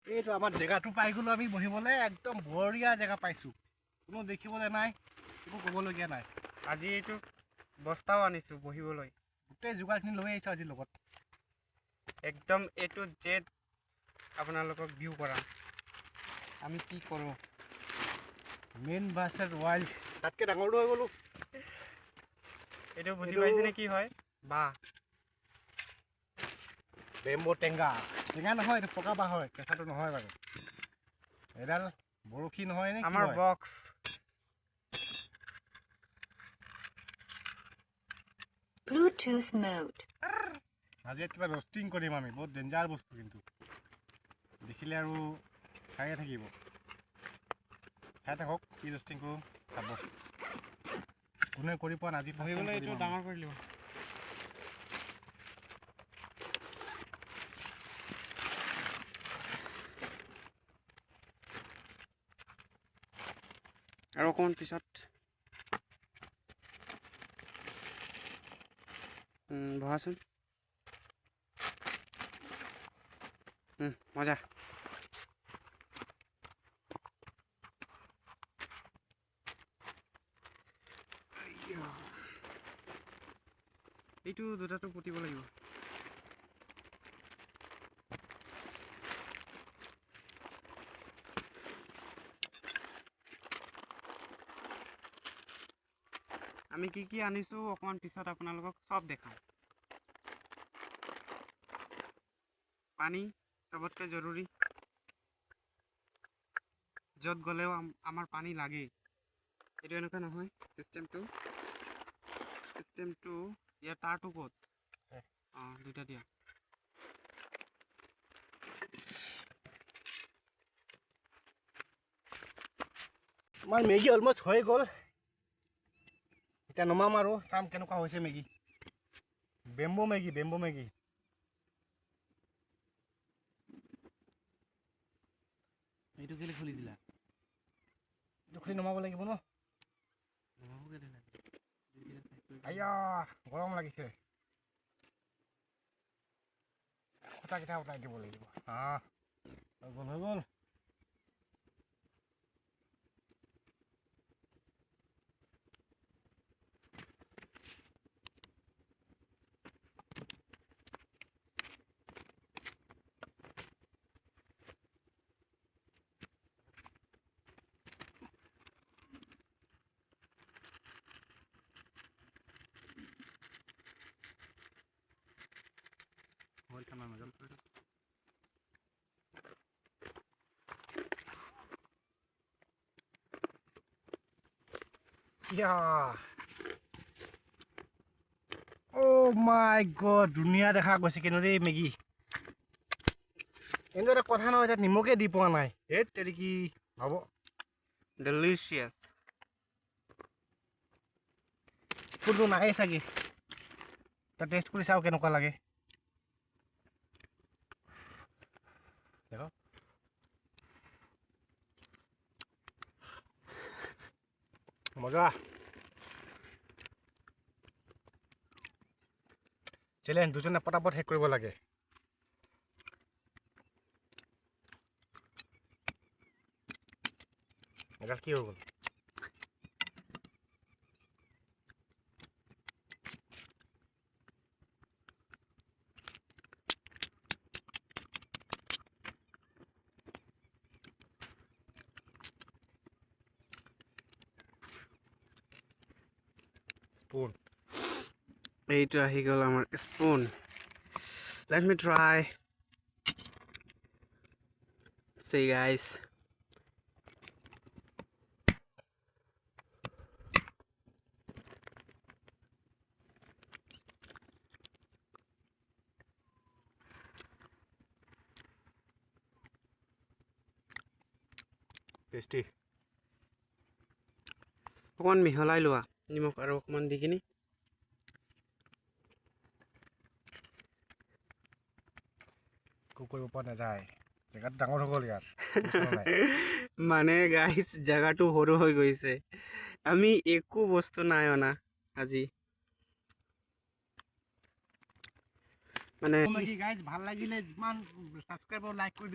এইটো আমাৰ জেগাটো পাই গ'লো আমি বহিবলৈ একদম বঢ়িয়া জেগা পাইছোঁ কোনো দেখিবলৈ নাই একো ক'বলগীয়া নাই আজি এইটো বস্তাও আনিছোঁ বহিবলৈ গোটেই যোগাৰখিনি লৈ আহিছোঁ আজিৰ লগত একদম A to Z আপোনালোকক ভিউ কৰা আমি কি কৰোঁ মেইন ভাৰ্চেছ ৱাইল্ড তাতকৈ ডাঙৰটো হৈ গ'লো এইটো বুজি পাইছেনে কি হয় বাঁহ বেম্বো টেঙা টেঙা নহয় এইটো পকা বাঁহ হয় কেঁচাটো নহয় বাৰু এডাল বৰশী নহয় নে আমাৰ বক্স Bluetooth mode. আজি কিবা ৰষ্টিং কৰিম আমি বহুত ডেঞ্জাৰ বস্তু কিন্তু দেখিলে আৰু খায়ে থাকিব খাই থাকক কি ৰষ্টিং কৰোঁ চাব কোনে কৰি পোৱা নাই আজি বহিবলৈ এইটো ডাঙৰ কৰি লিব আৰু অকণমান পিছত বহাচোন মজা এইটো দুটাটো পুতিব লাগিব আমি কি কি আনিছো অকমান পিছত আপোনালোকক সব দেখাম পানী সবতকৈ জৰুৰী য'ত গ'লেও আমাৰ পানী লাগে এইটো এনেকুৱা নহয় চিষ্টেমটো ইয়াৰ তাৰটো ক'ত দুটা দিয়া আমাৰ মেগী অলমষ্ট হৈ গ'ল এতিয়া নমাম আৰু চাম কেনেকুৱা হৈছে মেগী বেম্বো মেগী এইটো কেলে খুলি দিলা এইটো খুলি নমাব লাগিব ন আইয়া গৰম লাগিছে খুটাকেইটা উঠাই দিব লাগিব হৈ গ'ল অ' মাই গড ধুনীয়া দেখা গৈছে কিন্তু দেই মেগী কিন্তু এটা কথা নহয় তাত নিমখে দি পোৱা নাই হেত তেৰি কি হ'ব ডেলিচিয়াছ ফুলটো নাহে চাগে তাত টেষ্ট কৰি চাওঁ কেনেকুৱা লাগে দেখক মজা চেলেঞ্জ দুজনে পটাপট শেষ কৰিব লাগে এডাল কি হৈ গ'ল স্পুন এইটো আহি গ'ল আমাৰ spoon let me try see guys tasty অকণমান মিহলাই লোৱা নিমখ আৰু অকণমান দি কিনি একো কৰিব পৰা নাযায় জেগাটো ডাঙৰ হৈ গ'ল ইয়াৰ মানে গাইছ জেগাটো সৰু হৈ গৈছে আমি একো বস্তু নাই অনা আজি মানে গাইজ ভাল লাগিলে যিমান সাবস্ক্ৰাইব লাইক কৰি